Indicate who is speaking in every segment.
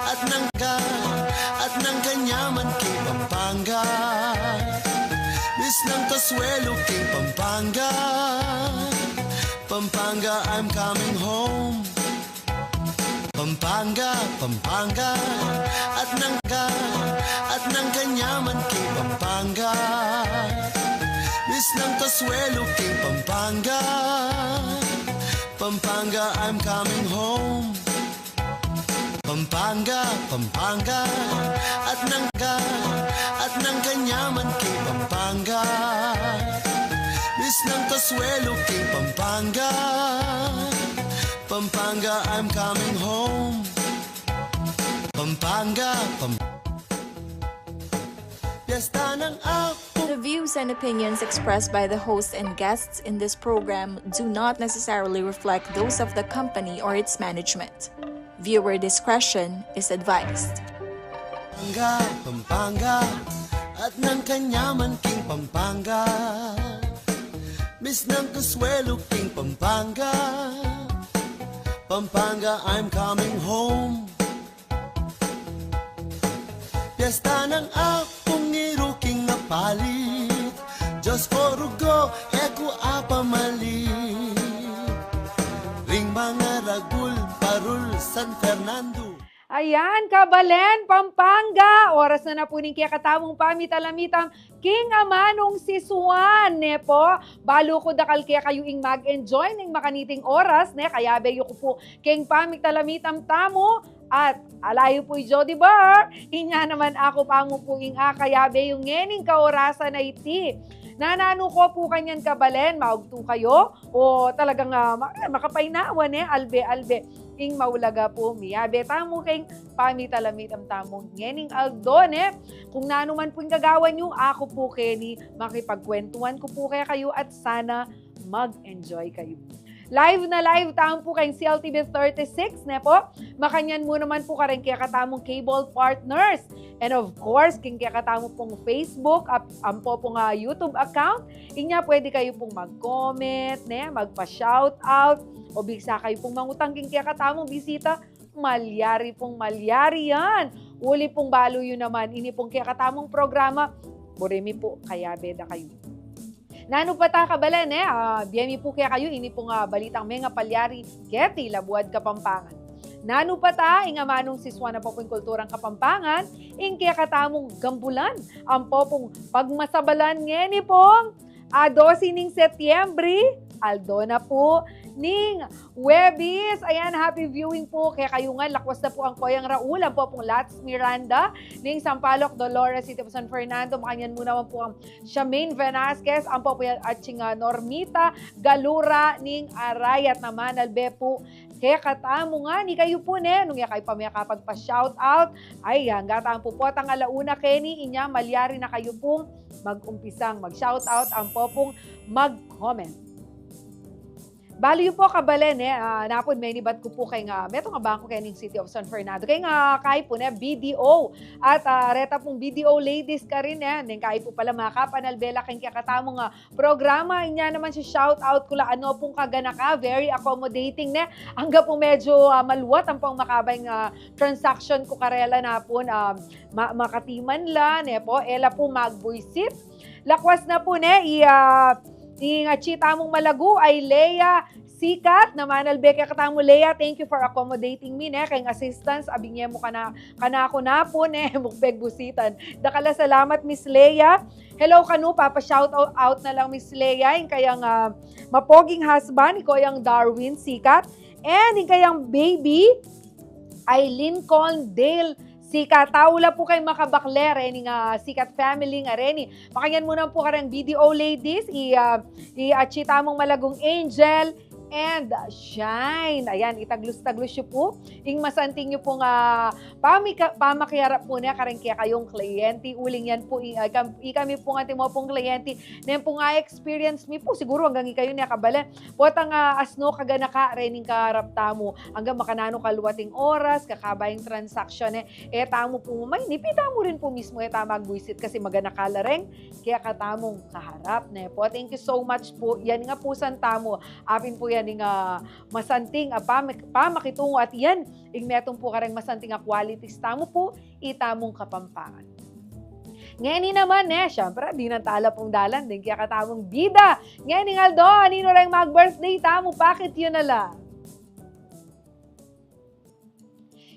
Speaker 1: at ng kanyaman kay Pampanga. Miss ng Kasuelo kay Pampanga. Pampanga, I'm coming home. Pampanga, Pampanga, at ng kanyaman kay Pampanga. Miss ng Kasuelo kay Pampanga. Pampanga, I'm coming home. Pampanga, Pampanga, at ng kanyaman kay Pampanga. Miss ng Kasuelo kay Pampanga. Pampanga, I'm coming home. Pampanga, Piyesta ng
Speaker 2: The views and opinions expressed by the host and guests in this program do not necessarily reflect those of the company or its management. Viewer discretion is advised.
Speaker 1: Pampanga, Pampanga, at ng kanyaman king Pampanga. Miss ng Kasuelo king Pampanga. Pampanga, I'm coming home. Piyesta ng akong iruking na palit. Diyos ko rugo, eko apamalit. Ring mga ragul, parul, San Fernando.
Speaker 3: Ayan, Kabalen, Pampanga. Oras na po ning kaya katamong pamitalamitam King Amanong si Suan, ne po. Balo ko dakal kaya kayo ing mag-enjoy ng makaniting oras, ne. Kaya beyo ko po king pamitalamitam tamo. At alayo po Jody Bar. Inya naman ako pamo po ing kaya beyo ngening kaorasan na iti. Nanano ko po kanyan Kabalen, maugto kayo o talagang makapainawan albe-albe ing maulaga po miyabe tamo kayong pamitalamitam tamong ngening aldon kung nanuman po yung gagawan nyo, ako po Kenny, makipagkwentuhan ko po kayo at sana mag-enjoy kayo. Live na live taong po kayong CLTV 36, po. Makanyan mo naman po ka rin kaya katamong cable partners. And of course, kaya katamo pong Facebook, ang po pong YouTube account. Inya pwede kayo pong mag-comment, magpa-shoutout, o bigsa kayo pong mangutang kaya katamong bisita. Malyari pong malyari yan. Uli pong balo yun naman. Ini pong kaya katamong programa. Buremi po, kaya beda kayo. Nano pa ta Kabalen, biyemi po kaya kayo, ini pong balitang mga palyari, Keti, Labuad, Kapampangan. Nano pa ta, inga manong siswa na po pong kulturang Kapampangan, ing kaya katamong gambulan, ang po pong pagmasabalan ngeni pong 12 ning Setyembre, aldo na po, ning Webis. Ayan, happy viewing po. Kaya kayo nga, lakwas na po ang Koyang Raul, ang po pong Lats Miranda, ning Sampaloc, Dolores, City of San Fernando. Makanyan mo naman po ang Shamaine Velasquez, ang po po at Normita, Galura, ning Arayat naman, albe po. Kaya katamo nga, ni kayo po nung kayo pa may kapagpa-shoutout. Ay, hanggang po po, ang alauna, Kenny, inya, malyari na kayo pong mag-umpisang mag-shoutout, ang po pong mag-comment. Baliw po Kabalen, napon may nibat ko po kay nga, meto nga bangko kay ning City of San Fernando. Kay nga kay po BDO at reta pong BDO ladies ka rin ning kay po pala makapanalbela kay kakatamo nga programa. Inya naman si shout out kula ano pong kaganaka, very accommodating hangga po medyo maluwat ang pong makabay nga transaction ko karela na po makatiman la po ela po magbuisit. Lakwas na po chita mong malago ay Leia Sikat, naman albeke katamo Leia, thank you for accommodating me kayong assistance, abingye mo kana ako na po mukbeg busitan. Dakala salamat Miss Leia. Hello kanu, papa shout out na lang Miss Leia, yung kayang mapoging husband, ko yung Darwin Sikat, and yung kayang baby ay Lincoln Dale Sikat. Taula po kay makabakler, nga Sikat family nga reni. Makanyan mo na po karang BDO ladies, i-achita mong malagong Angel, and Shine. Ayan, itaglus-taglus nyo po. Ing masanting nyo po nga pamakiyarap po na karang kaya kayong kliyente. Uling yan po, kami po nga timo pong kliyente. Ngayon po nga experience mi po, siguro hanggang kayo niya Kabalen. Potang asno kaganaka, rening karap tamo. Hanggang makanano kaluwating oras, kakabayang transaction tamo po may nipita mo rin po mismo magbuisit kasi maganakala rin. Kaya katamong kaharap po. Thank you so much po. Yan nga po san tamo. Apin po yan yan ng masanting pamakitungo at yan, ing metong po karang masanting qualities tamo po, itamong kapampangan. Ngayon naman syempre, di natala pong dalan, din kaya katamong bida. Ngayon Aldo, anino rin mag-birthday tamo, bakit yun na lang?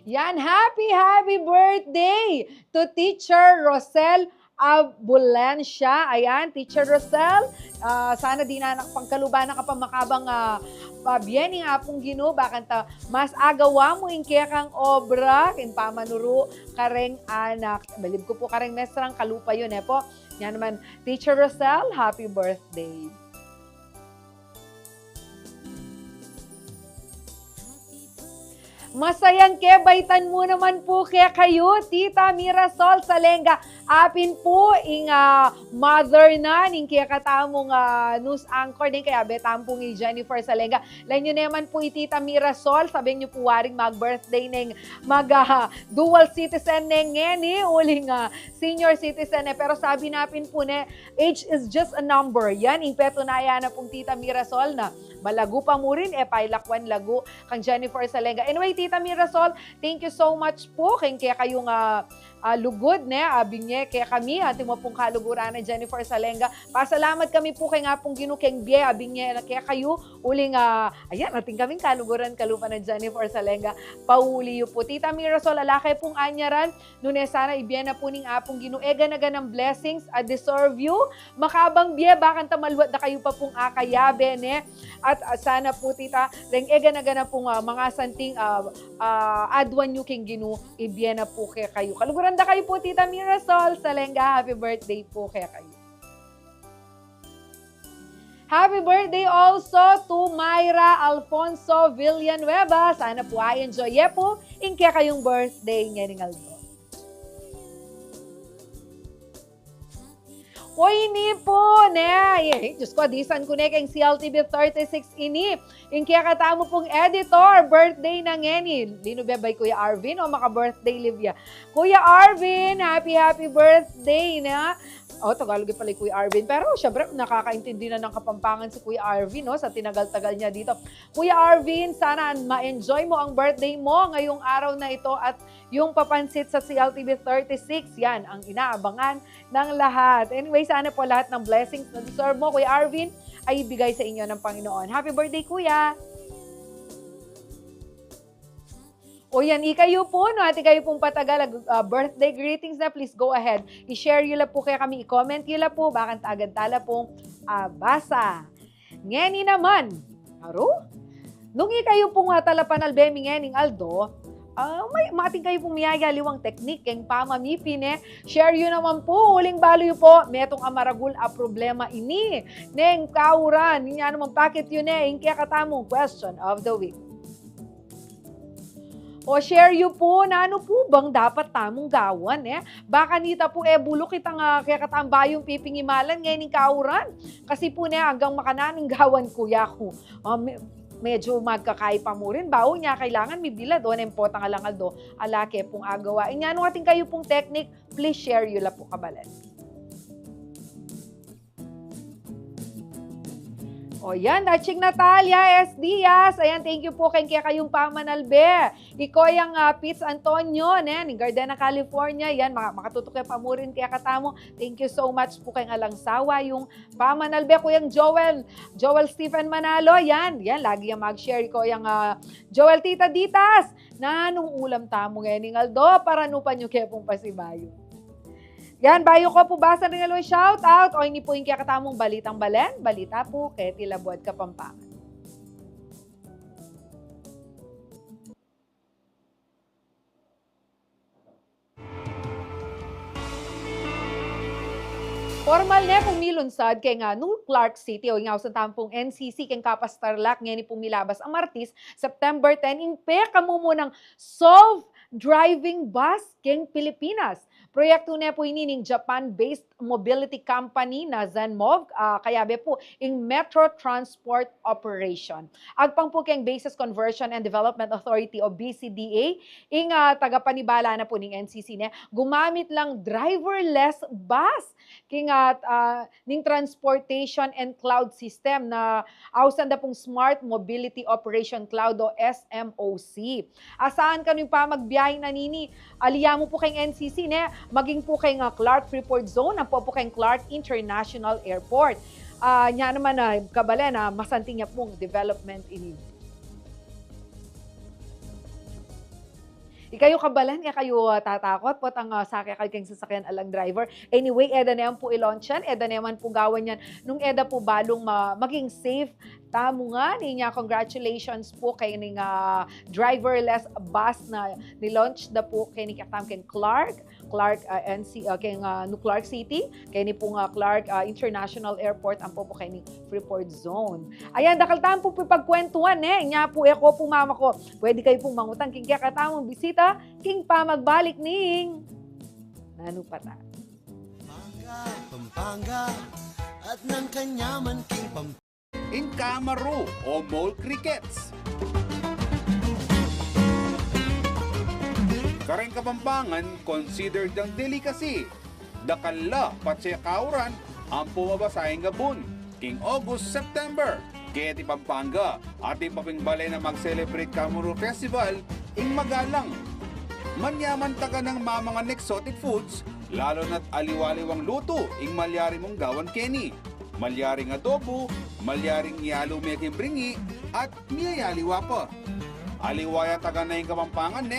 Speaker 3: Yan, happy birthday to Teacher Rosel Abulancia. Ayan, Teacher Rosel, sana di na nakapangkaluban na kapamakabang pabiyeni nga pong Ginoo, bakit mas agawa mo in kaya kang obra, kin pamanuro kareng anak. Balib ko po kareng mesrang kalupa yun po. Yan naman, Teacher Rosel, happy birthday. Masayang kebaitan mo naman po kaya kayo, Tita Mirasol Salenga. Apin po, mother na, ning kaya katamong news anchor din kaya betampong Jennifer Salenga. Lain nyo naman po Tita Mirasol, sabihin nyo po waring mag-birthday ng dual citizen ng ngeni, uling senior citizen pero sabi napin po age is just a number. Yan, impeto na yan na pong Tita Mirasol na malago pa mo rin, pailakwan lago kang Jennifer Salenga. Anyway, Tita Mirasol, thank you so much po kaya kayong lugod, abinye kaya kami, ating mo pong kaluguran na Jennifer Salenga. Pasalamat kami po kay nga pong ginukeng biye, abinye kaya kayo, uling, ayan, ating kaming kaluguran kalupa na Jennifer Salenga, pauli yu po. Tita Mirasol, alakay pong anyaran, nune sana ibiye na po ning apong ginuega na ganang blessings, deserve you, makabang biye, bakan tamalwat na kayo pa pong akayabe, at sana po Tita, reng-ega na ganang pong mga santing adwan nyo king ginu, ibiye na po kaya kayo. Kaluguran da kayo po, Tita Mirasol Salenga. Happy birthday po kaya kayo. Happy birthday also to Myra Alfonso Villanueva. Sana po ay enjoy po in kaya kayong birthday ngayon Aldo. Hoy, ini po, Diyos ko, disan ko kayong CLTV 36 ini. Yung kaya katamo pong editor, birthday na ngeni. Lino bebay Kuya Arvin o maka-birthday Livia. Kuya Arvin, happy birthday na. Tagalog pala Kuya Arvin. Pero syempre, nakakaintindi na ng Kapampangan si Kuya Arvin sa tinagal-tagal niya dito. Kuya Arvin, sana ma-enjoy mo ang birthday mo ngayong araw na ito at yung papansit sa CLTV 36, yan ang inaabangan ng lahat. Anyway, sana po lahat ng blessings na deserve mo, Kuya Arvin, ay ibigay sa inyo ng Panginoon. Happy birthday, Kuya! O yan, ikayo po, ati kayo pong patagal, birthday greetings na, please go ahead. I-share yun po kaya kami, i-comment yun po, bakit agad tala pong basa. Ngeni naman, nung ikayo pong talapan albemi ngening Aldo, may mating kayo pong miyaya liwang teknik, keng pamamipin share yun naman po, uling balo yun po, metong amaragul problema ini, neng kauran, niya naman bakit yun yung kaya katamong question of the week. O share you po na ano po bang dapat tamong gawan Baka nita po bulok kitang kaya katambayong pipingimalan ngayon ng kauran. Kasi po hanggang makananing gawan kuya ko. Medyo magkakay pa mo rin. Bao niya kailangan may bilad o nempota nga lang aldo. Alake pong agawa. Inyano ating kayo pong technique, please share you la po kabalan. O yan, Daching Natalia S. Diaz. Ayan, thank you po kay kayong pamanalbe. Iko yung Pitts Antonio, ni Gardena, California. Yan, makatutok kayo pa mo rin kaya katamo. Thank you so much po kay alang sawa yung pamanalbe. Kuyang Joel Stephen Manalo. Yan, lagi yung mag-share. Iko yung Joel Tita Ditas. Na nung ulam tamo ngayon, Aldo, para nupan nyo kaya pong pasibayo. Yan, bayo ko po basa rin alaway shout out o hindi po yung kaya katamong balitang balen. Balita po kay Tilabuad Kapampangan. Formal na pumilunsad kay nga New Clark City o nga sa tampong NCC kay Kapas Tarlac nga ni pumilabas ang Martis, September 10, ingpe kamumunang self-driving bus kay Pilipinas. Proyekto na po inining Japan-based mobility company na Zenmov, kaya be po, in Metro Transport Operation. Agpang po kayong Basis Conversion and Development Authority o BCDA, ing tagapanibala na po ng NCC ne, gumamit lang driverless bus king ning transportation and cloud system na ausan da pong Smart Mobility Operation Cloud o SMOC. Asahan kami pa magbiyahe na nini, aliya mo po kayong NCC ne, maging po kayong Clark Freeport Zone, ang po kayong Clark International Airport. Nya naman na kabalen na masanting niya pong development ini. Ikayo kabalan, kayo tatakot po ang sakya kayo kayong sasakyan alang driver. Anyway, eda na yan po ilaunch yan, eda na yan po gawan yan. Nung eda po balong maging safe, tamo nga niya, congratulations po kay ning driverless bus na nilaunch na po kay ni katam kay Clark NC kay Clark City, kay ni po Clark International Airport ang po kay ni Freeport Zone. Ayan, dakaltaan po pagkwentuhan nya po ako po mama ko. Pwede kayo pong mangutang king kaya katamong bisita king pa magbalik ning nanu pata.
Speaker 1: Pampanga at ng kanyaman king
Speaker 4: in Camaro o Mole Crickets. Kareng Kapampangan considered ang delicacy. Dakala patse kauran ang pumabasahing gabon. King August, September. Kaya ti Pampanga ating papingbalay na mag-celebrate Camaro Festival ing magalang. Manyaman taga ng mga exotic foods, lalo na't aliwaliwang luto ing malyari mong gawan Kenny. Malyaring adobo, malyaring yalo meking bringi, at miyayaliwa pa. Aliwaya taga na yung Kapampangan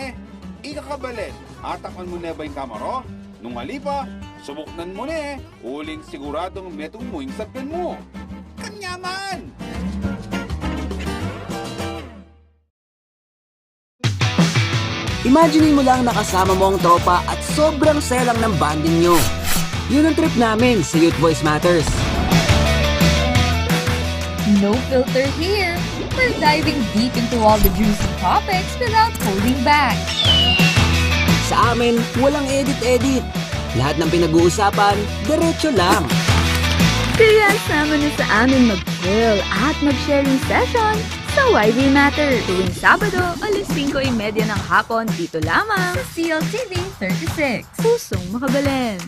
Speaker 4: ikakabalen, atakan mo na ba yung Camaro? Nung halipa, subuknan mo uling siguradong metong mo yung sakyan mo. Kanyaman!
Speaker 5: Imagine mo lang nakasama mo ang tropa at sobrang saya lang ng bonding nyo. Yun ang trip namin sa Youth Voice Matters.
Speaker 6: No filter here. We're diving deep into all the juicy topics without holding back.
Speaker 5: Sa amin, walang edit-edit. Lahat ng pinag-uusapan, diretso lang.
Speaker 6: Kaya sama na sa amin mag-chill at mag-sharing session sa YV Matter tuwing Sabado, alas 5:30 ng hapon dito lamang sa CLTV 36. Pusong makabalen.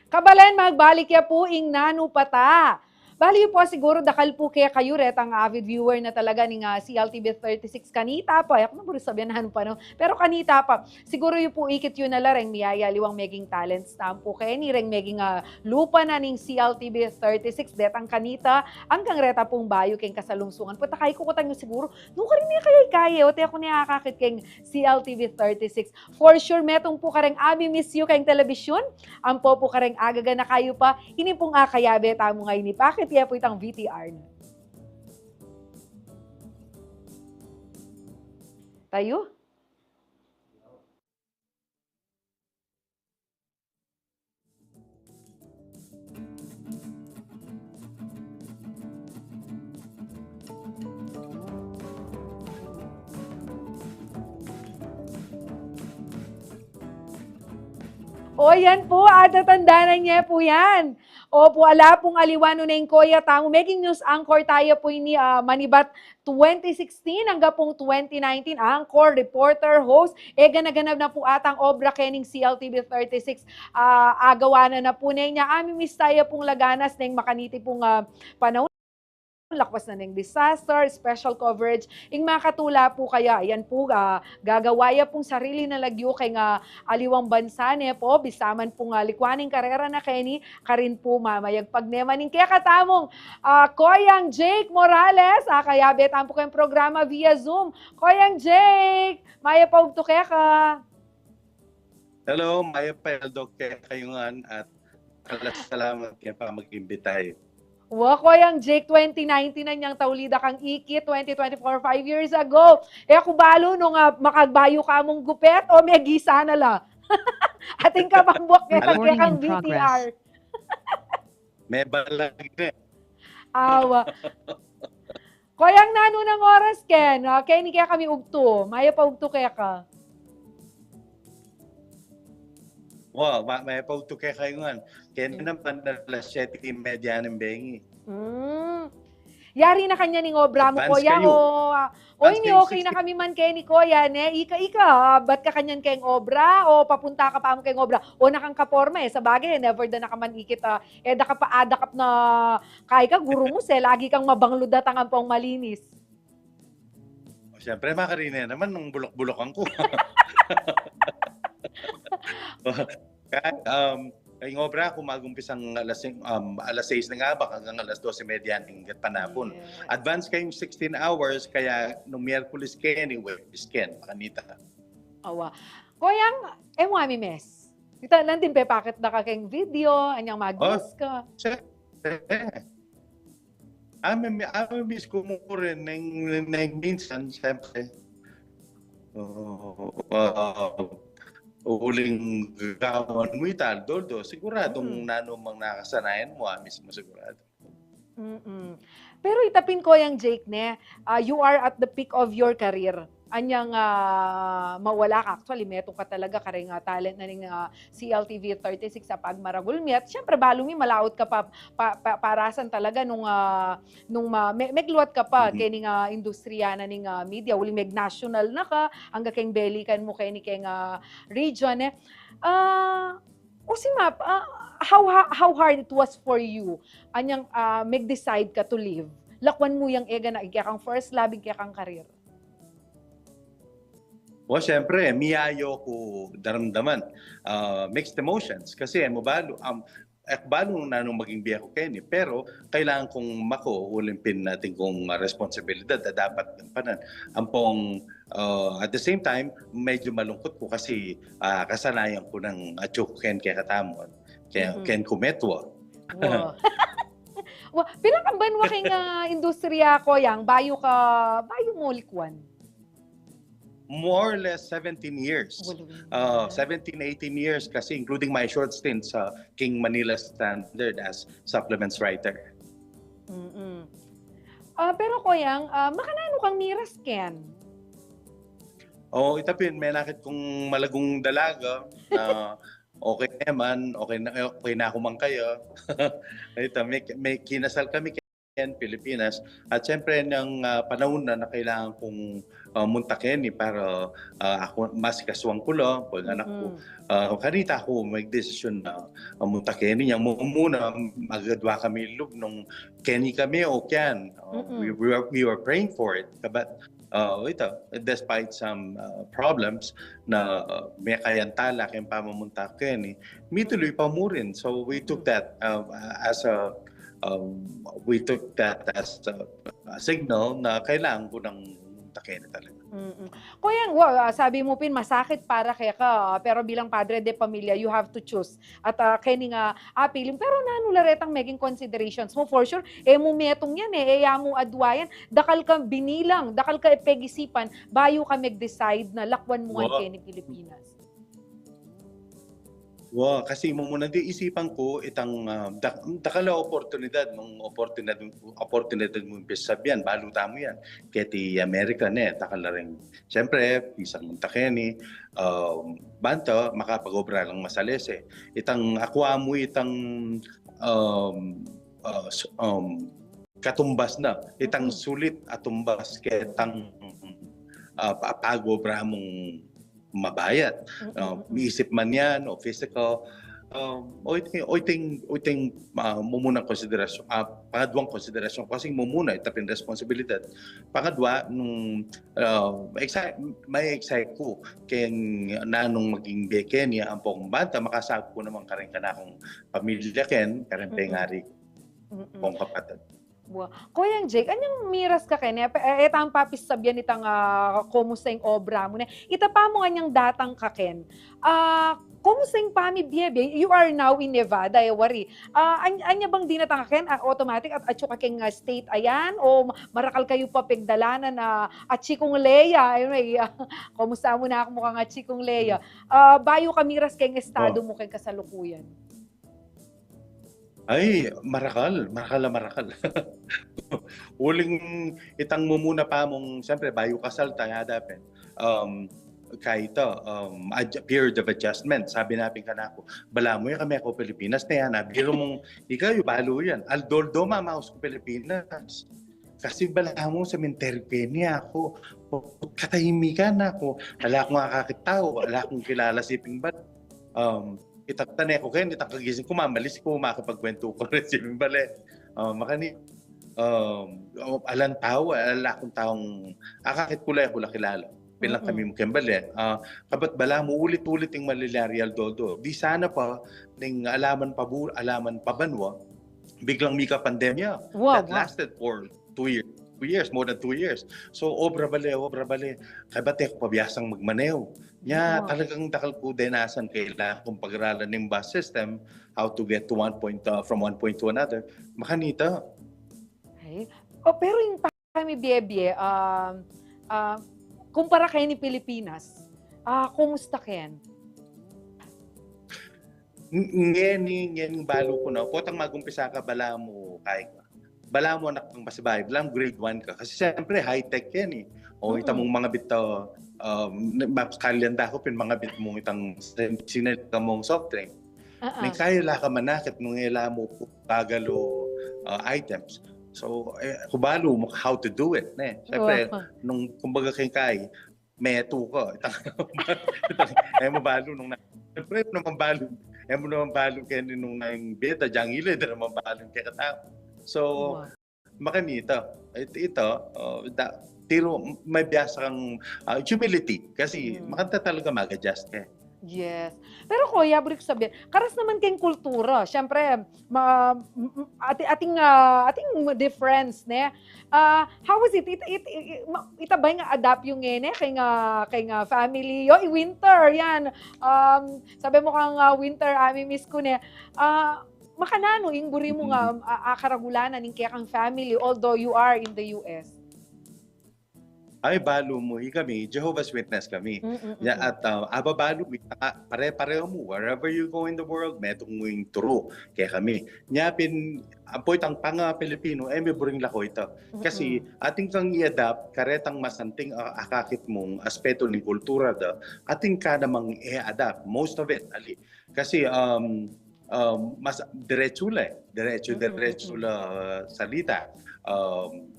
Speaker 3: Kabalan, magbalik ya po ing nanu pata. Bali po siguro dakal po kaya kayo ret ang avid viewer na talaga ng CLTV 36 kanita pa. Ako na buro sabihan pa no. Pero kanita pa. Siguro yung po ikit yun na lareng miyaya liwang meging talents tampo kaya ni reng meging lupa na ning CLTV 36 det ang kanita hanggang reta pong bayo keng kasalungsungan. Puta kay ko kutang yung siguro. Nung ka rin niya kaya o ako niya kakakit keng CLTV 36. For sure metong po kareng ami miss you keng telebisyon. Ang po kareng agaga na kayo pa. Ini pong akayabe tamo ngayon ni Pakit kaya po itang VTR na. Tayo? O yan po, tatandaan niya po yan. Opo, ala pong aliwano na yung Koya Tamo. Making news anchor tayo po ni Manibat 2016 hanggang pong 2019. Anchor, reporter, host. Ganaganap na po atang obra kening CLTV 36. Agawa na po niya. Miss tayo pong laganas na yung makaniti pong panahon. Lakwas na ng disaster, special coverage, ing makatula po kaya, yan po, gagawaya pong sarili na lagyo kay nga aliwang bansa ne po, bisaman po nga likwaning karera na keni, karin po mamayag pagnemaning kaya katamong, Koyang Jake Morales, kaya betan po kayong programa via Zoom. Koyang Jake, maya pa ugto kaya ka.
Speaker 7: Hello, maya pa kaya kayungan at salamat kaya pa mag-imbitay.
Speaker 3: Koyang Jake 2019 na niyang taulida kang ikit 2024 5 years ago. Kung balo nung makagbayo ka mong gupet o may gisa na la. Ating kabambok kaya kang VTR.
Speaker 7: May balag na.
Speaker 3: Awa. Koyang nano ng oras ken. Kaya ni kaya kami ugto. Maya pa ugto kaya ka.
Speaker 7: may pautuke kayo nga. Kaya naman alas 7:30 ng bengi.
Speaker 3: Yari na kanya ning obra mo,
Speaker 7: Advance
Speaker 3: kuya,
Speaker 7: kayo.
Speaker 3: o ini
Speaker 7: kayo,
Speaker 3: okay na
Speaker 7: 60.
Speaker 3: kami man kay ni kuya, ne? Ika, ba't ka kanyan kayong obra? O papunta ka pa mo kayong obra? O nakang kaporma sa bagay, never da nakaman ikit, da ka pa adakap na, kay ka, guru mo, lagi kang mabangludat ang ampong malinis.
Speaker 7: Siyempre, makarina naman nung bulok-bulokan ko. Kaya, yung obra ko mag-umpisang alas 6 na nga ba hanggang alas 12:30 ng panapon.
Speaker 3: Yes.
Speaker 7: Advance kayong 16 hours, kaya nung Miyerkules Ken, Webes Ken, makanita.
Speaker 3: Awa. Koyang, wami mes. Ita nandin pe pakit na ka keng video, anyang magis ka.
Speaker 7: Miss ko mo rin ng minsan, siyempre. Uling gawon mo doldo, siguradong nanumang nakasanayan mo, mismo sigurado.
Speaker 3: Pero itapin ko yung Jake, ne, you are at the peak of your career. Anyang mawala ka. Actually, metong ka talaga karing talent na ning CLTV 36 sa pagmaragulmiat. Siyempre, balumi, malaot ka pa, parasan talaga nung megluwat ka pa kay ning industriya na ning media. Uli meg national na ka, hanggang keng belikan mo kay ni keng region. Map, how hard it was for you anyang meg-decide ka to leave? Lakwan mo yung ega na kang first love, kang career.
Speaker 7: Siyempre, miyayo ko daramdaman. Mixed emotions. Kasi balo na nung maging biya ko Kenny. Pero kailangan kong ulimpin natin kong responsibilidad na dapat gampanan. At the same time, medyo malungkot ko kasi kasanayan ko ng achuk Ken kaya katamon. Ken kumetwa.
Speaker 3: Pilang kamban waking industriya ko yang bayo mo likwan?
Speaker 7: More or less 17 years. 17, 18 years kasi including my short stint sa King Manila Standard as supplements writer.
Speaker 3: Pero koyang, makanano kang miras Ken?
Speaker 7: Itapin, may nakit kong malagong dalaga na okay naman, okay na ako man kayo. Ito, may kinasal kami Pilipinas. At syempre, ng panahon na kailangan kong muntakin para ako mas kaswang ko lang. Pag anak ko, kanita ako mag-desisyon na muntakin niya. Muna, magadwa kami loob nung Kenny kami o Ken. We were praying for it. But despite some problems na may kayantala kayong pamamunta Kenny, may tuloy pa mo rin. So we took that as a signal na kailangan ko ng takin talaga.
Speaker 3: Kuyang, sabi mo pin, masakit para kaya ka, pero bilang padre de pamilya, you have to choose. At kaya nga apilim, pero nanularetang maging considerations mo, for sure, mo metong yan mo adwayan, dakal ka binilang, dakal ka epeg-isipan, bayo ka mag-decide na lakwan mo ang kaya ni Pilipinas.
Speaker 7: Kasi muna di isipan ko itang dakala oportunidad mo sabihan baluta mo yan kaya ti Amerika dakala rin siyempre isang muntakeni banto makapag-obra lang masalese itang akwa mo itang katumbas na itang sulit at tumbas kaya itang pag-obra mong mabayad. Iisip man yan o physical. Oiting mumunang konsiderasyon. Pangadwang konsiderasyon kasi mumuna itapin responsibilidad. Pangadwa, may excite ko kaya nanong maging beken niya ang pong banta, makasag ko naman karin ka na akong pamilya ken, karin pengari kong kapatid.
Speaker 3: Kuyang Jake, anyang miras ka kanya? Etang papis sabyan itang kumusta yung obra mo na. Ita pa mo anyang datang ka ken. Kumusta yung pami biebe? You are now in Nevada, wari. Anya bang dinatang ka ken? Automatic at atyo ka keng state ayan? O marakal kayo pa pigdalanan na atchikong Leia? Kumusta mo na ako mukhang atchikong Leia? Bayo ka miras keng estado mo keng kasalukuyan?
Speaker 7: Ay, marakal. Uling itang mumuna pa mong, siyempre, bayo kasal tayo dapat. kahit period of adjustment. Sabi natin kanako, bala mo yan kami ako Pilipinas na yan. Biro mong, ikaw yung balo yan. Aldoldo mamaos ko Pilipinas. Kasi bala mo sa menterpenya ako. Katahimikan ako. Wala akong makakitaw. Wala akong kilala si Pingbat. Itatane ko kayo, itakagising ko, mamalis ko, makapagkwento ko rin si Pingbale. Makani, alang tao, ala akong taong, akakit kulay ako kilala. Bilang kami mo kembali. Kabat bala mo ulit-ulit yung malaria Aldoldo. Di sana pa ng alaman pa banwa, biglang mika pandemya that lasted for 2 years, more than 2 years. So obra bale. Kabate ko pabiyasang magmaneho. Talagang dakal ko dinasan kailangan kung pag-aralan ng bus system, how to get to from one point to another. Makanita.
Speaker 3: Okay. Pero yung kami biyebye, kumpara kayo ni Pilipinas, kumusta Ken?
Speaker 7: Ngayon balo ko na. Potang magumpisa ka, bala mo kaya ka. Bala mo anak ng pasibay, bala mo grade 1 ka. Kasi siyempre high-tech yan eh. O ita mong mga bito, mapskalianda ko pin mga bit mong itang sinita mong soft drink. May kaya la ka manakit nung ila mo bagalo items. So, kubalo mo how to do it. Siyempre, nung kumbaga kay meto ko. Mabalo nung siyempre, naman balo kayo nung nang beta, dyang ilid, naman balo kayo katao. So, makanita. Tiro, may biyasa kang humility. Kasi makanta talaga mag-adjust ka.
Speaker 3: Yes. Pero kuya, balik sabihin, karas naman kayong kultura. Siyempre, ating difference, ne? How was it? Itabay nga adapt yung ngene kay nga family. Yo, winter, yan. Sabi mo kang winter, miss ko ne. Makanano, ingburi mo nga karagulanan ng kaya kang family, although you are in the US.
Speaker 7: Ay, balo mo, kami, Jehovah's Witness kami. At ababalo, pare-pareho mo, wherever you go in the world, metong mo yung turo. Kaya kami, nyapin, apoy tang panga-Pilipino, may buring lako ito. Kasi ating kang i-adapt, karetang masanting akakit mong aspeto ng kultura da, ating ka namang i-adapt, most of it. Ali. Kasi, mas diretso la salita,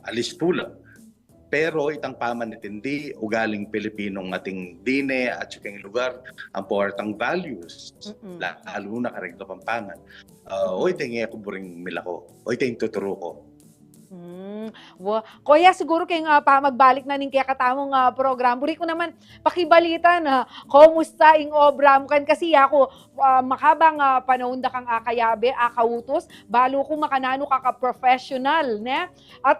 Speaker 7: alis tula. Pero itang pamanitindi, ugaling Pilipinong ating dine at yung lugar, ang portang values, lalo na kareng Kapampangan. O ito yung ako buring milako, o ito yung tuturo ko.
Speaker 3: Kuya, siguro kayo nga pa magbalik na ning kaya katamong program. Buri ko naman pakibalita na kumusta ing obra mo kan kasi ako makabang panahon da kang akayabe, akautos, balo ko makanano ka-professional, ne? At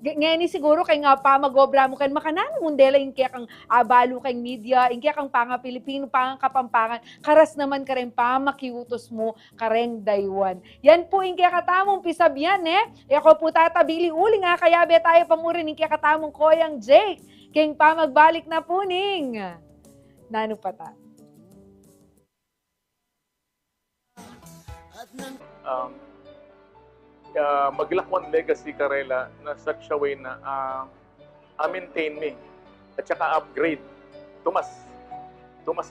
Speaker 3: ngayon siguro kay nga pa mag-obra mo kan makanano mundela ing kaya kang balo kang media, ing kaya kang panga Pilipino, panga Kapampangan, karas naman ka rin pa makiutos mo kareng daywan. Yan po ing kaya katamong pisabyan, ne? Ako po tatabili uli nga kayabe tayo pamurin ing kaya katamong Koyang Jake. King pa magbalik na puning. Nano pata.
Speaker 8: Maglakwan legacy karela na such a way na maintain me at saka upgrade. Tumas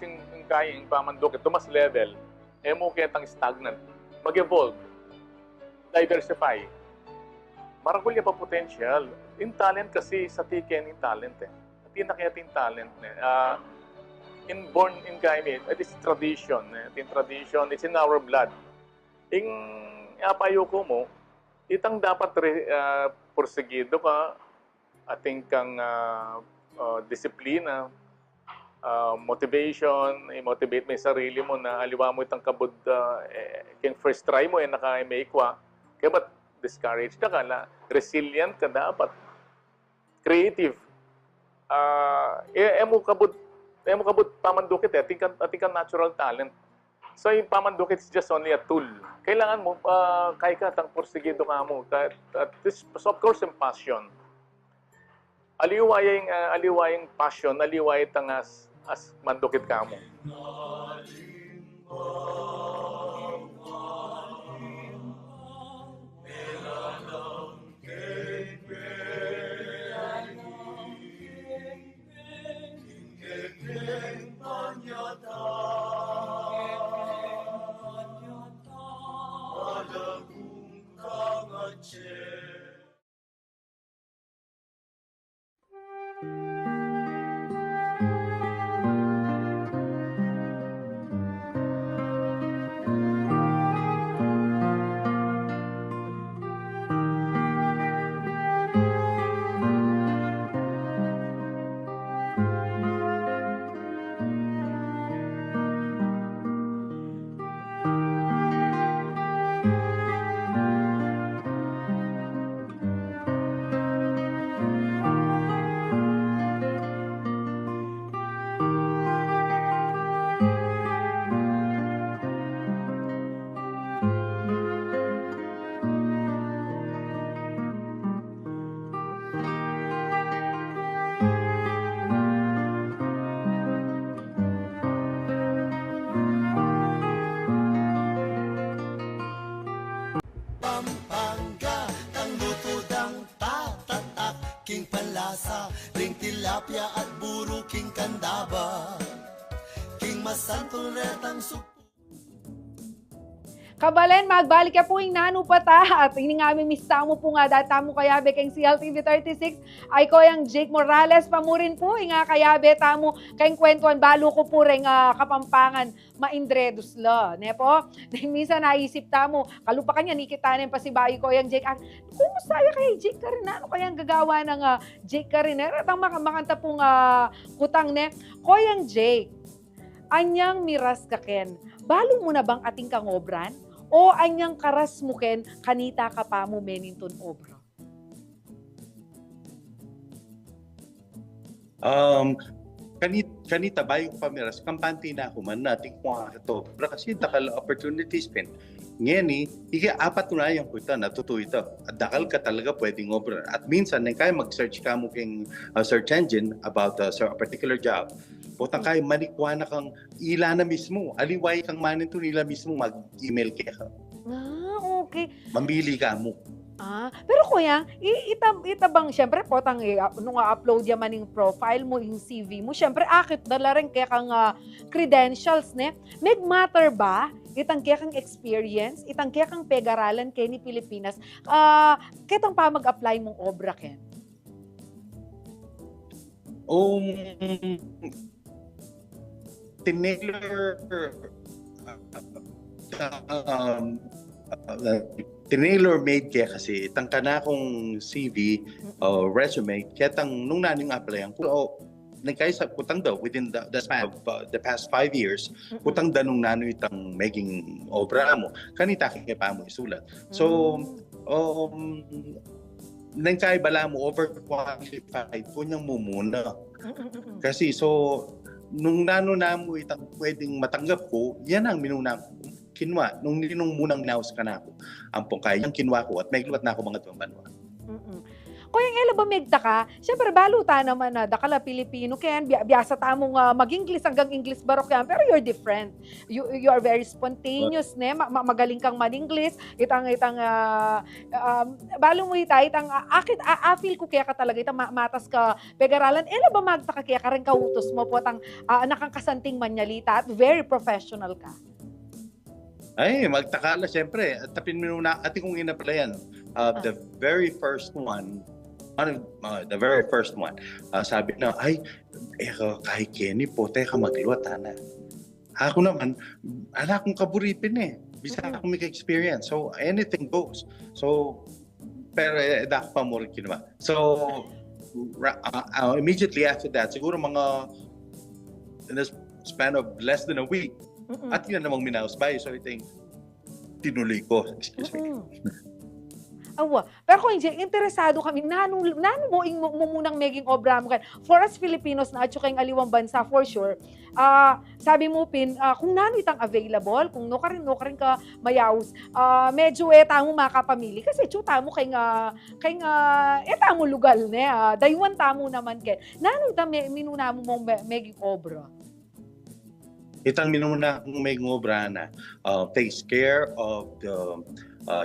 Speaker 8: yung kaya yung pamandok, tumas level, mo kaya tang stagnant. Mag-evolve, diversify. Maragulya pa potential. In talent kasi sa tiken in talent eh. At yun na kaya tin talent born in Kaimit, it is tradition. In tradition, it's in our blood. Ing apayo ko mo, itang dapat porsigido ka, ating kang disiplina, motivation, i-motivate mo yung sarili mo na aliwa mo itang kabod, yung first try mo, naka-maikwa. Kaya ba't discouraged ka na, resilient ka dapat, creative. Emo kabud pamandukit ating ka natural talent. So yung pamandukit is just only a tool. Kailangan mo, kaya ka tang porsigido ka mo. This, of course, yung passion. Aliwayang passion, aliway tang as mandukit ka mo.
Speaker 1: tilapia at buro king kandaba, king masantol retang supo.
Speaker 3: Kabalen, magbalik ka po yung nanupata at ini nga mista mo po nga data mo kayabe kay CLTV 36 ay ko yung Jake Morales pamurin po nga kayabe tamo kayong kwentuhan balo ko po rin kapampangan maindredos la. Ne po? Minsan naisip tamo, kalupa kanya nikitanin pa si bayi ko yung Jake. Kumusta ya kay Jake ka rin? Ano kayang gagawa ng Jake ka rin? Ratang makanta pong kutang ne. Ko yung Jake, anyang miras ka ken, balo mo na bang ating kangobran? O anyang karas mo ken, kanita ka pa mo meninton obra?
Speaker 7: Kanita bayo pamiras, kampante na ako man nating kung ito. Kasi dakal opportunities pen. Ngayon apat na yung kuita, natuto ito. At dakal ka talaga pwedeng obra. At minsan, kaya mag-search ka mo king search engine about a particular job. Putang kayo, manikwa na kang ila na mismo. Aliway kang maninto nila mismo mag-email kaya ka.
Speaker 3: Okay.
Speaker 7: Mamili ka mo.
Speaker 3: Pero kuya, itabang, syempre, potang nung upload yaman yung profile mo, yung CV mo, syempre, akit dala rin kaya kang credentials, ne? Matter ba? Itang kaya kang experience, itang kaya kang pegaralan kaya ni Pilipinas, kitang pa mag-apply mong obra, Ken?
Speaker 7: Tinailer-made kaya kasi itang kana kong CV resume kaya tang nung naning applyan ko nagkaisa putang daw within the span of the past 5 years putang danong nano itang maging obra mo kanita kaya pa mo isulat so nangkay bala mo overqualified kunyang mo muna kasi so nung nano na mo itang pwedeng matanggap ko yan ang minuna kinwa, nung munang naus ka na ako, ampong kaya yung kinwa ko at may luwat na ako mga tumanwa.
Speaker 3: Kaya nga ba megta siyempre baluta naman na dakala Pilipino, kaya biyasa tamong mag-English hanggang English barok yan, pero you're different. You are very spontaneous, ne? Magaling kang man-English, itang balo mo itang feel ko kaya ka talaga, itang matas ka pegaralan, ba magtaka kaya ka rin kautos mo po, nakangkasanting manyalita at very professional ka.
Speaker 7: Ay, magtakala siyempre. At tapin mo na, ating kong inaplayan. The very first one, sabi na, kahit Kenny po, teka magluwat, ana. Ako naman, anak kong kaburipin eh. Bisa ako may experience. So, anything goes. So, pero dako pa mo rin kinama. So, immediately after that, siguro in the span of less than a week, at yun namang minausbay. So, I think, tinuloy ko. Excuse me.
Speaker 3: Pero kung interesado kami, nano mo munang maging obra mo kan. For us Filipinos na at yung aliwang bansa, for sure, sabi mo, Pin, kung nano itang available, kung no ka rin ka mayaws, medyo tamo makapamili. Kasi tamo kay tamo lugal, ne? Daywan tamo naman kay. Nano itang minuna mo mong maging obra?
Speaker 7: Itang minuna kong may ngobra na takes care of the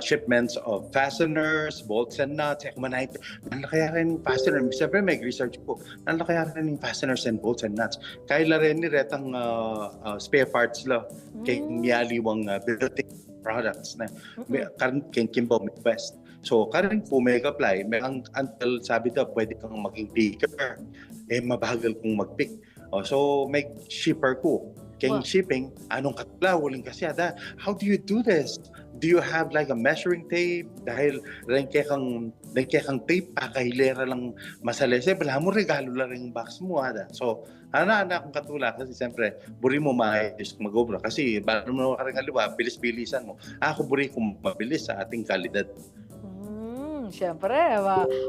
Speaker 7: shipments of fasteners, bolts and nuts. Nanlakaya rin fastener. Siyempre may research po. Nanlakaya rin yung fasteners and bolts and nuts. Kaila rin ni retang spare parts la. Kay miyaliwang building products na. Kay Kimbo Midwest. So karin po may apply. Until sabi daw pwede kang maging picker. Mabagal kong mag-pick. So may shipper ko. Kaya shipping, anong katlawaling kasi how do you do this? Do you have like a measuring tape? Dahil rengke kang tape, pakahilera lang masalese, bala mo regalo lang yung box mo. So, akong katula kasi siyempre, buri mo maayos mag-obra. Kasi, bala mo ka rin aliwa, bilis-bilisan mo. Ako buri kong mabilis sa ating kalidad.
Speaker 3: Siyempre,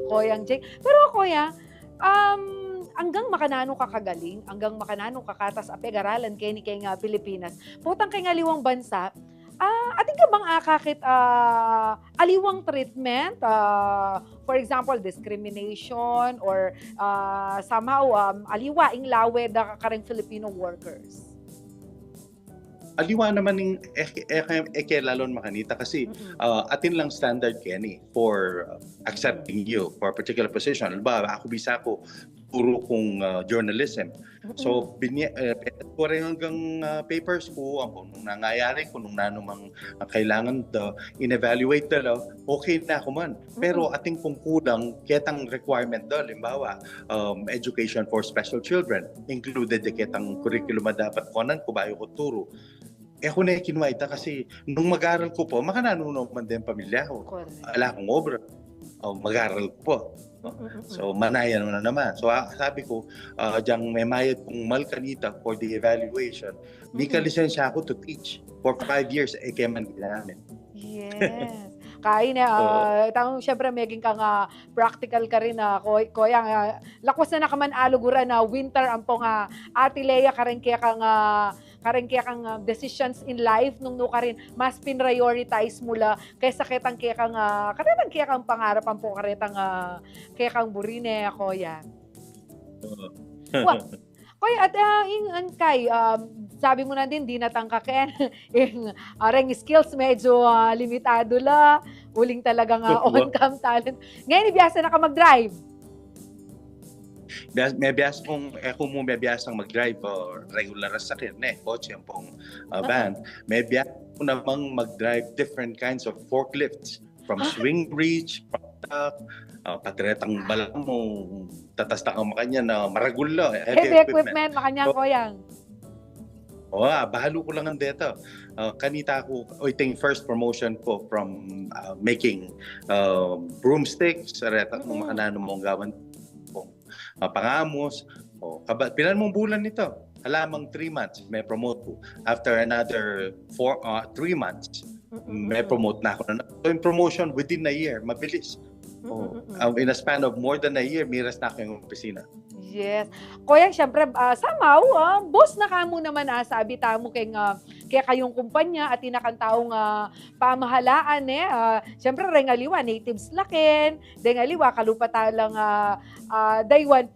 Speaker 3: Koyang Jake. Pero Koya, hanggang makanano ka kagaling, hanggang makanano ka katas apeg-aralan kay nga Pilipinas, putang kay nga liwang bansa, ating ka bang akakit aliwang treatment, for example, discrimination, or somehow aliwaing lawe da kareng Filipino workers?
Speaker 7: Aliwa naman ng lalon makanita kasi atin lang standard Kenny for accepting you for a particular position. Ako bisa ko turo kong journalism. So, ko rin hanggang papers ko, ako nung nangyayari ko, nung nanumang kailangan in-evaluate okay na ako man. Pero ating kung kulang, ketang requirement limbawa, education for special children, included ketang curriculum na dapat konan ko bayo ko turo. Ako na kinuwaita kasi nung mag-aral ko po, makananunog man din pamilya ko. Ala akong obra. Mag-aral ko po. So, manayan na naman. So, sabi ko, diyang may mayad kong malkanita for the evaluation. May kalisensya ako to teach for 5 years. Kaya man namin.
Speaker 3: Yes. Kain syempre maging ka nga practical ka rin na kuya lakwas na nakaman aluguran na winter ampong Ate Lea karen kaya kang decisions in life nung ka rin mas prioritize mula kaysa ketang kaya kang pangarap ampong kaya kang burine kuya. Koy at kay sabi mo na din di natangkaken areng skills medyo limitado la uling talagang on-cam talent. Ngayon ibiyasa na ka mag-drive.
Speaker 7: May biyas kong may biyasang mag-drive regular sa akin kotse pong van. May biyas ko namang mag-drive different kinds of forklifts from swing bridge, patretang balang mo, tatasta ka makanya na maragulo.
Speaker 3: Heavy equipment makanyang koyang.
Speaker 7: Bahalo ko lang ang dito. Kanita ako, ito yung first promotion ko from making broomsticks, kung makanano mong gawan pangamos. Pilan mong bulan nito? Alamang 3 months, may promote ko. After another 3 months, may promote na ako. So, yung promotion within a year, mabilis. In a span of more than a year, miras na ako yung opisina.
Speaker 3: Yes. Kuya, syempre, samaw, boss na ka mo naman sabi tamo kaya kayong kumpanya at tinakantaong pamahalaan syempre, rengaliwa, natives lakin, dengaliwa, kalupatalang daywan.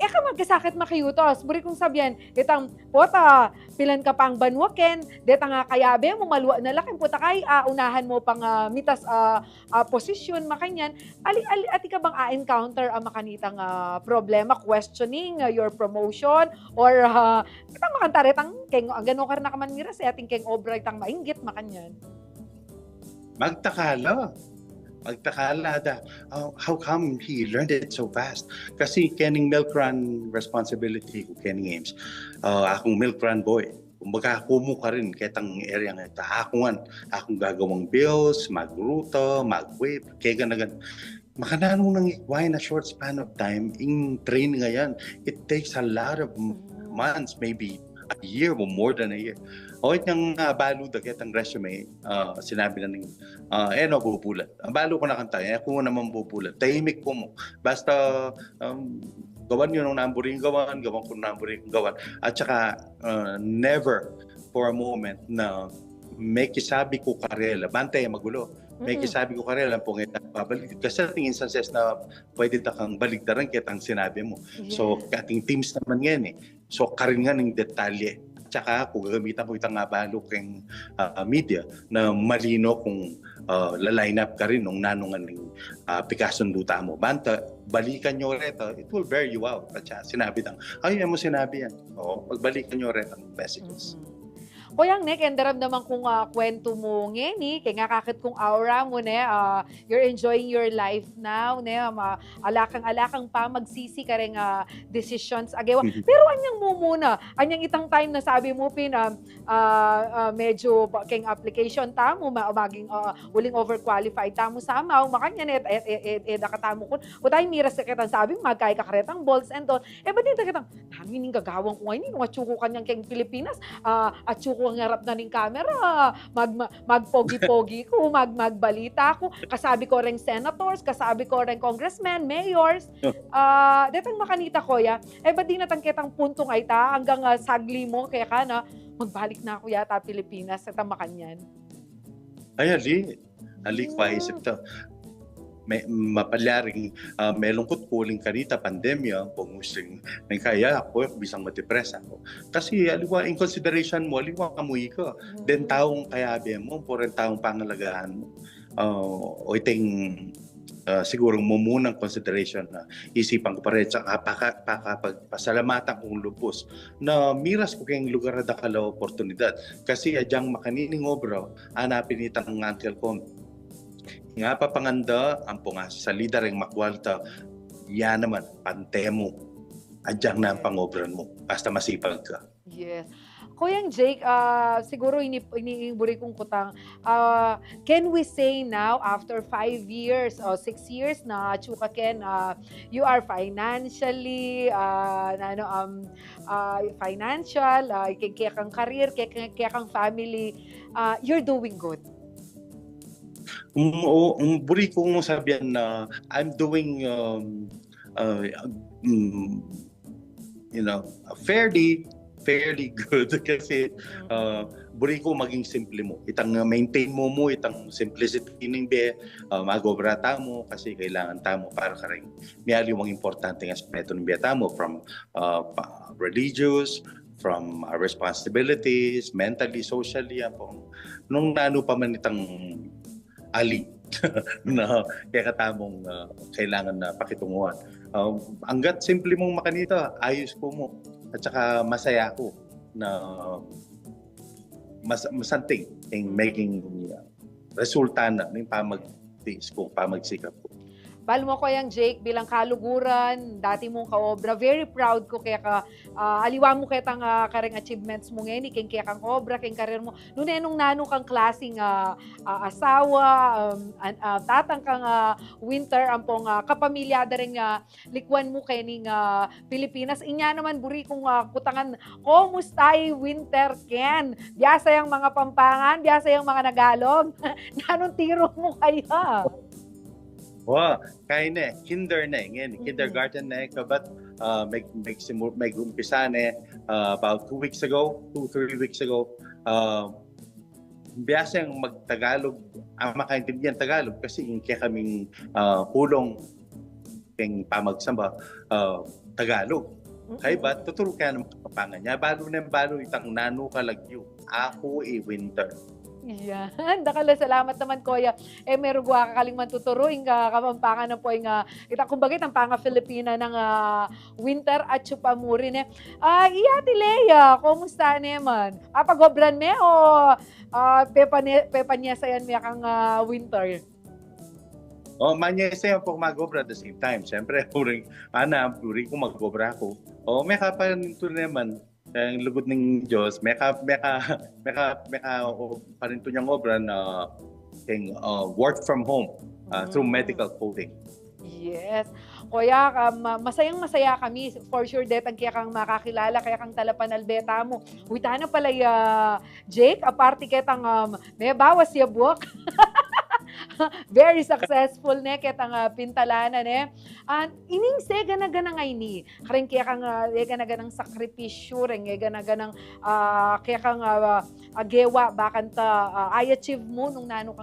Speaker 3: Ka magkasakit makiyutos. Buri kong sabihan, itang pota, pilan ka pang banwaken, deta nga kayabe mo, maluwa na lakin, puta kay, unahan mo pang mitas posisyon, makanyan. Ati ka bang encounter ang makanitang problema, questioning your promotion, or itang makantaretang, gano'n ka rin na kaman miras, ating keng obra itang mainggit, makanyan.
Speaker 7: Magtakala how come he learned it so fast? Kasi kening milk run responsibility ko kening games. Akong milk run boy. Kumbaga kumo ka rin ketang area nga ito. Akong gagawang bills, magruto, mag-whip, kaya ganagan. Makananong nang ikway na short span of time in training ngayon. It takes a lot of months, maybe a year or more than a year. Itong balo dagat ang resume, sinabi na ng bubulat. Balo ko na kanta, kung naman bubulat. Tahimik ko mo. Basta gawan yun ang namburing gawan ko namburing gawan. At saka never for a moment na may kisabi ko karela. Bantay, magulo. May kisabi ko karela po ngayon babalik. Kasi ating instances na pwede kang baligtaran kitang sinabi mo. Yeah. So, ating teams naman yan So, karin nga ng detalye. Tsaka kung gagamitan ko itang balo keng media na malino kung line up ka rin nung nanungan ng Picasso duta mo. Banta, balikan nyo rito, it will bear you out. At sinabi lang, mo sinabi yan. Pagbalikan nyo rito ang messages.
Speaker 3: Kuyang endaram naman kung kwento mo ngeni, kaya nga kakit kung aura mo you're enjoying your life now, alakang pa magsisi ka rin decisions agawa. Pero anyang mo muna, anyang itang time na sabi mo medyo keng application tamo, maging uling overqualified tamo samaw, makanya nakatamo ko. O tayo miras ka kitang sabi, magkaya kakaretang balls and all. Ba't din kitang, hangin gagawang ko ngayon, atsuko kanyang keng Pilipinas, atsuko ang harap na ng camera, magpogi-pogi ko, magbalita ko, kasabi ko rin senators, kasabi ko rin congressmen, mayors, detang makanita ko ba't di natangkitang puntong ay hanggang sagli mo, kaya ka na, magbalik na ako yata Pilipinas, at makanyan.
Speaker 7: Ay, alik pa isip to. May mapalyaring may lungkot kuling kanita pandemya kung musing may kaya ako bisang matipresa ako kasi aliwa in consideration mo aliwa kamuhi ko den taong kayabe mo po rin taong pangalagaan mo o iting siguro mumunang consideration na isipan ko pa rin sa pasalamatan kong lubos na miras ko kayong lugar na dakala oportunidad. Kasi adyang makanining obra, hanapin itang uncle ko. Nga pa panganda, ang punga sa lider ang makwalta, yan naman, pantemo. Adyang na ang pangobran mo, basta masipag ka.
Speaker 3: Yes. Kuyang Jake, siguro iniiburi kong kutang, can we say now, after 5 years or 6 years na Chuka Ken, you are financially, financial, kaya kang career, kaya kang family, you're doing good?
Speaker 7: Buri kong sabihan na I'm doing fairly good kasi buri ko maging simple mo. Itang maintain mo itang simplicity ng magobra mo kasi kailangan tamo para ka rin. Miyali yung importante ng aspeto ng biya tamo from religious, from our responsibilities, mentally, socially, nung nano pa man itang ali na kaya katamong kailangan na pakitunguhan. Hanggat simple mong makanita, ayos ko mo. At saka masaya ako na masanting in making resulta na ng pamagtiis ko, pamagsikap ko.
Speaker 3: Balo mo ko yung Jake bilang kaluguran, dati mong kaobra, very proud ko kaya ka, aliwa mo kaya tang kareng achievements mo ngayon, kaya kang obra, kaya karir mo, nung nano kang klaseng asawa, tatang kang winter, ampong kapamilyada rin likwan mo kaya ning Pilipinas. Inya naman, buri kong kutangan, kumustay winter Ken? Biyasa yung mga Pampangan, biyasa yung mga Nagalog, nanong tiro mo kaya?
Speaker 7: Wow, kaya na, kindergarten na kabat may umpisa na about 3 weeks ago. Biyasang mag-Tagalog, ang makaintindihan Tagalog kasi kaya kaming pulong keng pamagsamba Tagalog. Kaya ba, tuturo ka ng kapangan niya. Balo itang nano kalagyo. Ako winter.
Speaker 3: Yan. Dakala, salamat naman, Kuya. Meron ka kaling mantuturuin ka, Kapampangan na po yung, kumbaga, ang panga Filipina ng winter at chupamurin. Iyati Leia, kumusta naman? Pag-obran me o pepa niya sayan me kang winter?
Speaker 7: Manya yung po mag-obra at the same time. Siyempre, puri ko mag-obra ko. May kapan ito naman. Ang lugod ng Diyos, may parinto niyang obra na work from home through medical coding.
Speaker 3: Yes. Kuya, masayang-masaya kami. For sure, detang kaya kang makakilala, kaya kang talapanalbeta mo. Wita na pala, Jake, aparte ketang may bawas ya buwak. Very successful ne ketang pintalanan ne. Ining sega na ganang ay ni. Karing kaya kang na ganang sakripisyo ring na ganang kaya kang gewa bakan ta I achieve mo nung nano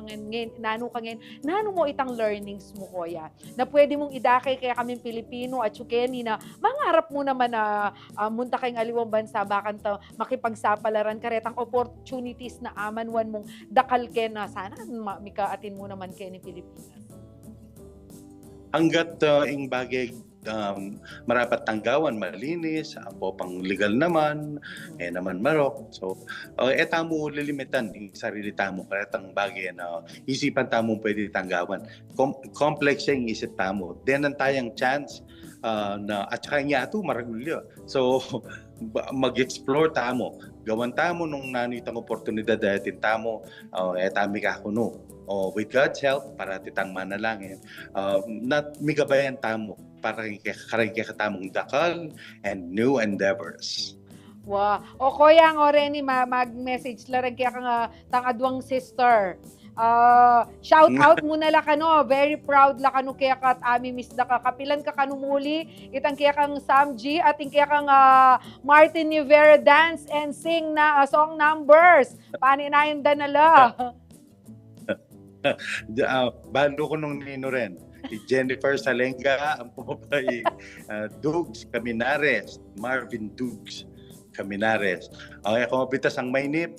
Speaker 3: mo itang learnings mo kuya. Na pwede mong idakay kaya kaming Pilipino at Chukeni na mangarap mo naman na munta kayong aliwang bansa bakan ta makipagsapalaran karetang opportunities na amanwan mong dakal ken na sana mikaatin mo naman kayo ni Pilipinas.
Speaker 7: Hanggat ing bagay marapat tanggawan, malinis, po pang legal naman, naman marok. So, tamo lilimitan yung sarili tamo, karetang bagay na isipan tamo pwede tanggawan. Complex yung isip tamo. Then, ang tayang chance na at saka niya ito maragulyo. So, mag-explore tamo. Gawan tamo nung nanitang oportunidad dahil tamo, tami ka ako no. With God's help, para titang manalangin, migabayan tamo para karing katamong dakal and new endeavors.
Speaker 3: Wow. Kuya, ang oreni, mag-message lang kaya kang tangadwang sister. Shout out muna la kano, very proud la kano kaya kat ami miss da ka kapilan ka kanumuli itang kaya kang Sam G at kaya kang Martin Rivera dance and sing na song numbers paninayin da nala.
Speaker 7: Balo ko nung nino rin. Jennifer Salenga, ang pumapay, Dugs Caminares, Marvin Dugs Caminares. Ako mapitas ang mainip,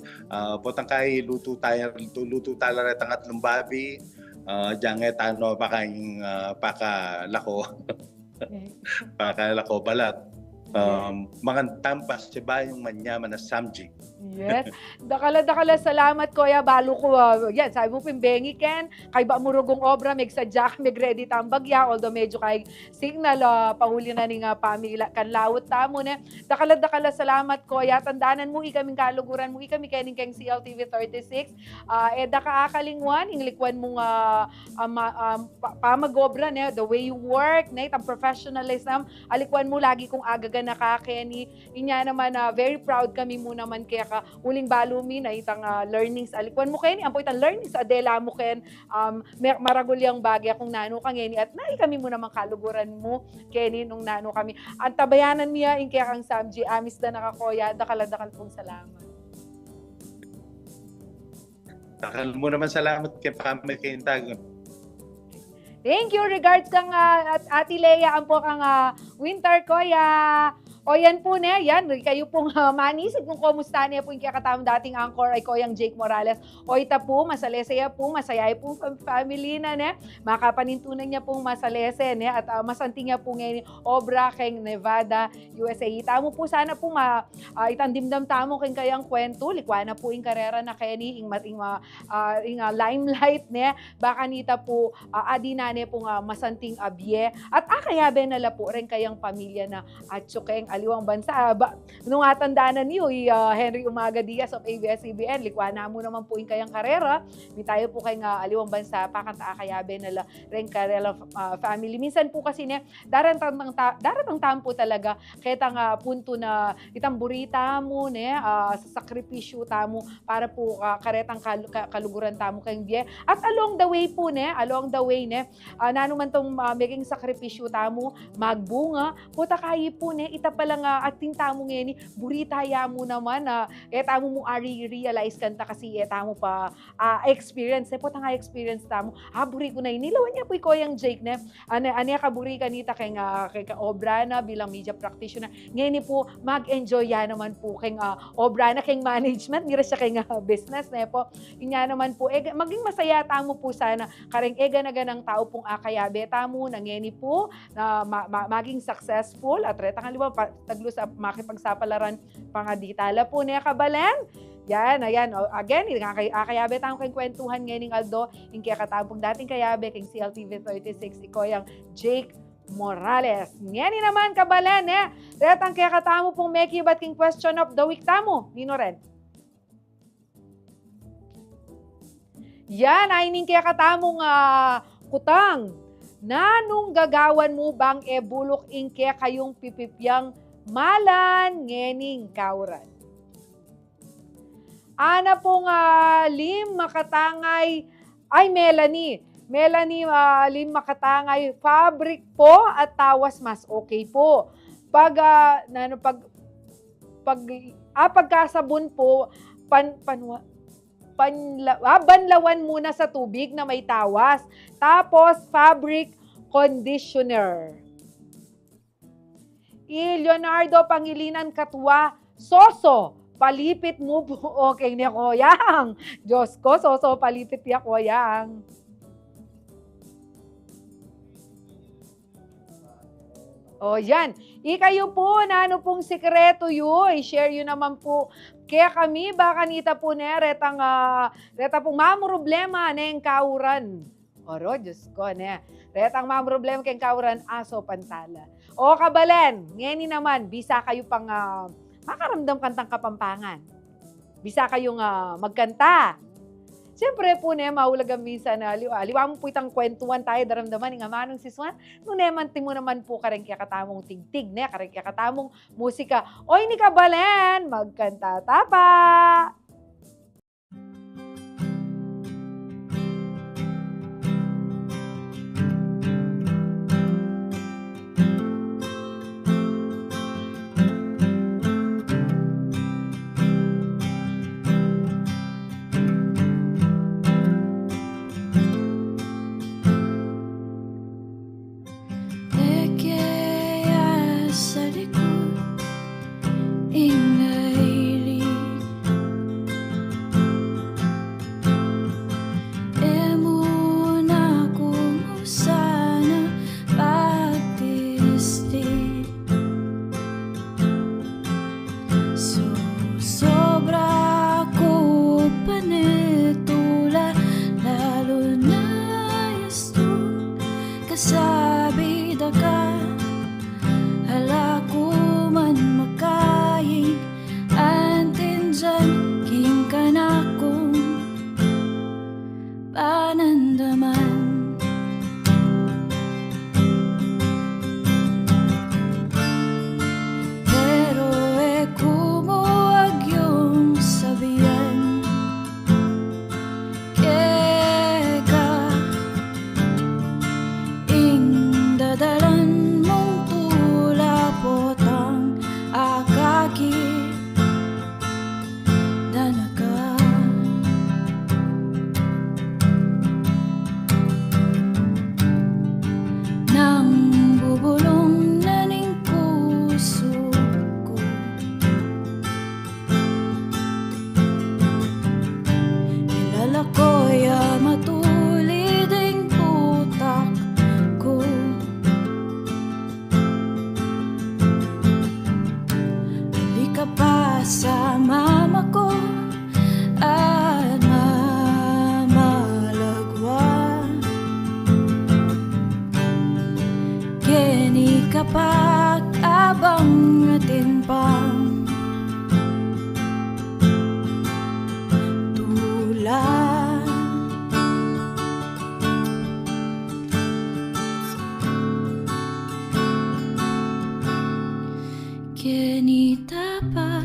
Speaker 7: potang kay luto tala rin ang atlong babi, jange tano pakaing pakalako pakalako balat. Mga tampas si bayong manyaman na samji.
Speaker 3: Yes. Dakala salamat Kuya balo ko. Yan, sabi mo pimbengi ken kay ba murugong obra meg sadya meg ready tambagya although medyo kay signal pahuli na ning pamilya kan lawot tamo ne. Dakala salamat Kuya tandanan mo ikaming kaluguran mo ikami kening keng CLTV 36. Daka akalingwan inglikwan mo pamagobra ne the way you work ne tam professionalism alikwan mo lagi kung agaga nakakeni inya naman very proud kami mo naman kaya ka uling balumi na itang learnings alikwan mo keni ampo itang learnings adela mo ken maragulyang bagay kung nano kangeni at nai kami mo naman kaluguran mo keni nung nano kami ang tabayanan niya in kaya kang Samji amis da nakakoya dakal pong salamat.
Speaker 7: Dakal mo naman salamat kay Pamela Kintagon.
Speaker 3: Thank you. Regards kang Ate Lea, ang po kang winter Kuya. O yan po na, yan. Kayo pong manisip kung kumusta niya po yung kakatamang dating anchor ay Koyang Jake Morales. O ita po, masalesaya po, masayay po family na ne. Makapanintunan niya pong masalese ne. At masanti niya po ngayon obra keng Nevada, USA. Itamo po sana po itandimdam tamo keng kayang kwento. Likwana po yung karera na keni ing limelight ne. Baka nita po adina ne pong masanting abye. At akayabe nala po rin kayang pamilya na at tsukeng aliwang bansa. Nung atandaanan niyo, Henry Umaga Diaz of ABS-CBN, likwana mo naman po yung kayang karera. May tayo po kayong aliwang bansa, pakanta akayabe nala rin karela family. Minsan po kasi ne, daratang tampo talaga, ketang punto na itang burita mo, ne, sa sakripisyo tamo, para po karetang kaluguran tamo kayong biye. At along the way, ne, nanuman tong maging sakripisyo tamo, magbunga, puta kayi po ne, ita palang ating tamo ngayon, burita ya mo naman, tamo mo realize kanta kasi tamo pa experience, puta nga experience tamo, buri ko na inilawan niya po Koyang Jake ne, anya kaburi kanita kay obra na bilang media practitioner, ngayon po mag-enjoy ya naman po kay obra na kay management, nira siya kay business ne po, inya naman po, maging masaya tamo po sana, kareng ganang tao pong akayabe tamo, nangyeni po, na maging successful, at retang aliwa, taglo sa makipagsapalaran pangaditala po niya kabalen. Yan, ayan. Again, akayabe tamo kay kwentuhan ngayon Aldo, yung kaya katapong dating kayabe kay CLTV 36, Koyang Jake Morales. Ngayon naman kabalen, retang kaya katamo pong meki bat king question of the week tamo, Nino Ren. Yan, ay ning kaya katamong kutang. Nanong gagawan mo bang bulok ingke kayong pipipyang malan ngening kauran? Ana pong lim makatangay, ay Melanie lim makatangay, fabric po at tawas mas okay po. Pagkasabon po, banlawan muna sa tubig na may tawas. Tapos, fabric conditioner. Leonardo Pangilinan Katwa, Soso, palipit mo po. Okay niya Koyang. Diyos ko, Soso, palipit niya Koyang. O yan. Ikayo po, na ano pong sekreto yun, i-share yun naman po. Kaya kami, baka nita po ne, reta pong mamroblema na yung kauran. Oro, Diyos ko, ne. Retang mamroblema kayong kauran, aso, pantala. O kabalen, ngayon naman, bisa kayo pang makaramdam kantang Kapampangan. Bisa kayong magkanta. Siyempre po ne, mahulagang minsan na aliwa mo po itang kwentuhan tayo, daramdaman ng amanong siswan. Nung neman, mo naman po kareng kaya katamong tigtig, ne, kareng kaya katamong musika. Oy, ni kabalen, magkanta tapa!
Speaker 6: sa mama ko at mamalagwa. Kini kapag abang atin pang tulan. Kenita pa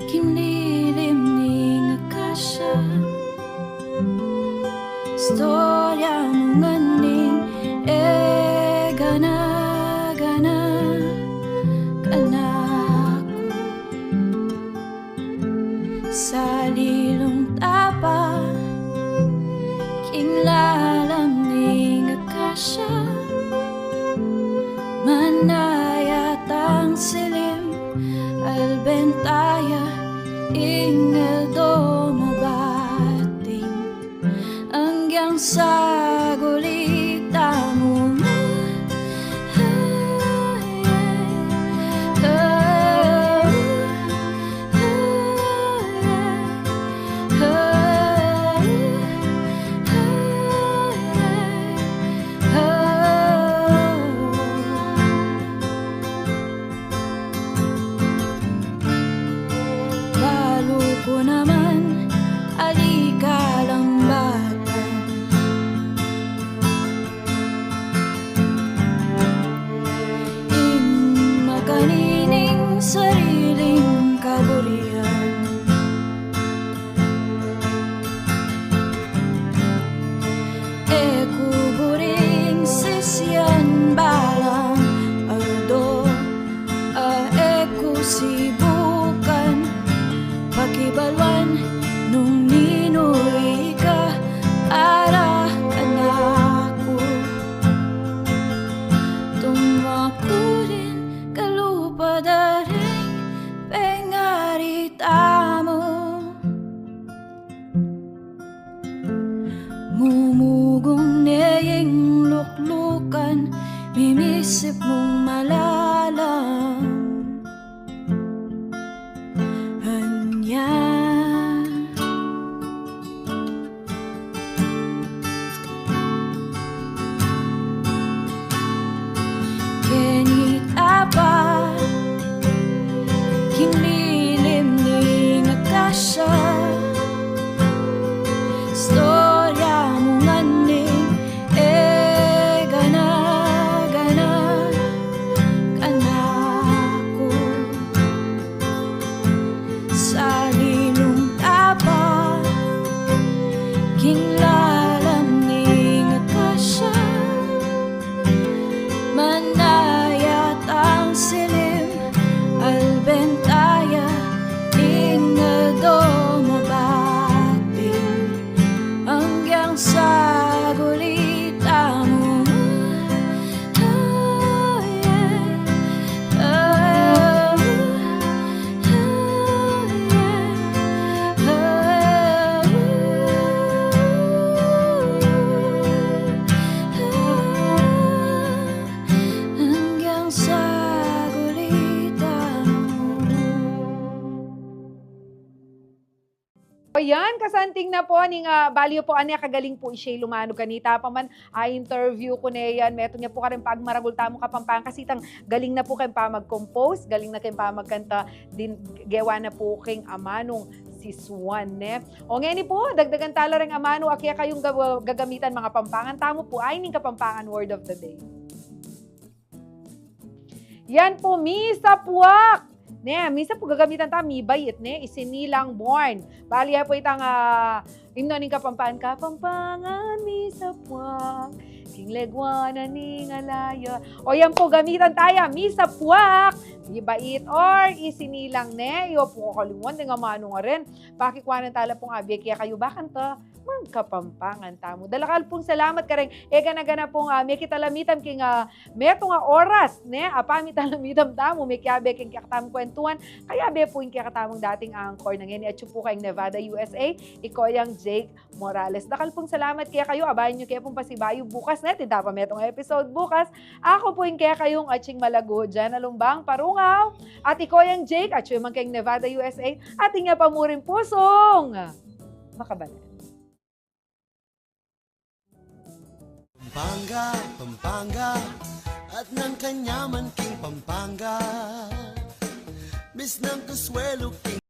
Speaker 6: kinlilim ning akasya, storya mo nganing gana-gana kanako. Sa lilong tapa kinlalam ning akasya, manayat ang silim albentaya ingal do mabating hanggang sa gulita mo. Lalo ko naman alikalang bata, in makanining sariling kaburihan. Kuburing sisyan balang aldo, sibukan pakibalwan nung ninoy ka ara anako. Tumakurin kalupadaring pengarita mo, mumugong neyeng luklukan mimisip mong malalang. Kenita pa kinlilim ning akasya, storya mo nganing gana-gana kanako. Sa lilong tapa kinlalam ning akasya, manayat ang silim albentaya ingal do mabating hanggang sa gulita mo. Hanggang sa gulita mo.
Speaker 3: Ayan, kasanting na po ning baliw po anya kagaling po isya lumano kanita pa man interview ko na yan. Meto niya po ka rin pag maragul tamo kapampang kasitang galing na po kayo pa mag-compose, galing na kayo pa magkanta din gewa na po king amanong si Swan ne. O ngayon po, dagdagan tala ring amano akya kayong gagamitan mga pampangan tamo po ay ning kapampangan word of the day. Yan po, Misa Puwak. Ne, misa po gagamitan ta mi bayit ne isinilang born. Bali po itang himno ning kapampangan Misa Puwak. King legwana ning alaya. O yan po gamitan tayo Misa Puwak. Mi bait or isinilang ne. Iyo po kalingon nga mano nga rin. Pakikwanan tala pong abye kaya kayo bakan to magkapampangan tamo. Dalakal pong salamat ka rin. Gana-gana pong may kitalamitam king meto nga oras, ne? Apami talamitam tamo, may kiabe king kakatamong kwentuhan. Kaya be po yung kakatamong dating angkor ng ngini at po kayong Nevada, USA. Iko yung Jake Morales. Dakal pong salamat kaya kayo. Abayan nyo kaya pong pasibayo bukas na. Tinda pa metong episode bukas. Ako po yung kaya kayong Aching Malago dyan. Alumbang, parungan Bungaw, at Ikoyang Jake, at siya kay Nevada, USA, at nga pamuring pusong makabalan.
Speaker 1: Pampanga, Pampanga, at ng kanyaman King Pampanga. Miss ng Consuelo King